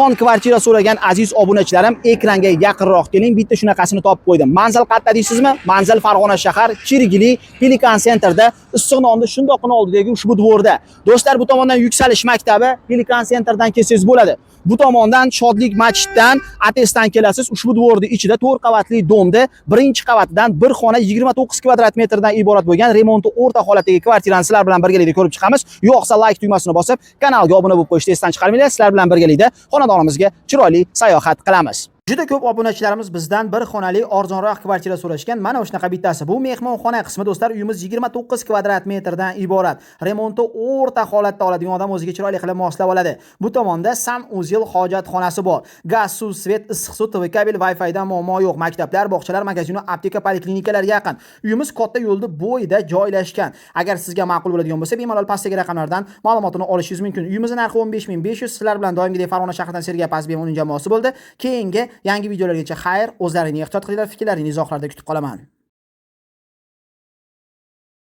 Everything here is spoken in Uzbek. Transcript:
Son kvartira so'ragan aziz obunachilarim, ekranga yaqinroq keling, bitta shunaqasini topib qo'ydim. Manzil qayerda deysizmi? Manzil Farg'ona shahar, Chirigili, Pelikan Centerda, Issiqnonni shundoqqina oldidagi ushbu dvorda. Do'stlar, bu tomondan Yuksalish maktabi, Pelikan Centerdan kelsangiz bo'ladi. Bu tomondan Shodlik masjiddan, Atesdan kelasiz. Ushbu dvorning ichida 4 qavatli domda birinchi qavatidan bir xona 29 kvadrat metrdan iborat bo'lgan remonti o'rta holatdagi kvartirani sizlar bilan birgalikda ko'rib chiqamiz. Yo'qsa like tugmasini bosib, kanalga obuna bo'lib qo'yishni esdan chiqarmanglar. Sizlar bilan birgalikda xonadonimizga chiroyli sayohat qilamiz. Juda ko'p obunachilarimiz bizdan bir xonali arzonroq kvartira so'rashgan. Mana shunaqa bittasi. Bu mehmonxona qismi do'stlar, uyimiz 29 kvadrat metrdan iborat. Remonti o'rta holatda oladigan odam o'ziga chiroyli qilib moslab oladi. Bu tomonda sanuzel hojatxonasi bor. Gaz, suv, svet, issiq suv, TV kabel, Wi-Fi dan muammo yo'q. Maktablar, bog'chalar, magazin, apteka, poliklinikalar yaqin. Uyimiz katta yo'lda bo'yida joylashgan. Agar sizga ma'qul bo'ladigan bo'lsa, bemalol pastdagi raqamlardan ma'lumotini olishingiz mumkin. Uyimizning narxi 15500. Sizlar bilan doimgidek Farg'ona shahridan Sergey Pazbev uning jamoasi bo'ldi. Keyingi yangi videolargacha xayr, o'zlaringni ehtiyot qilinglar, fikrlaringizni izohlarda kutib qolaman.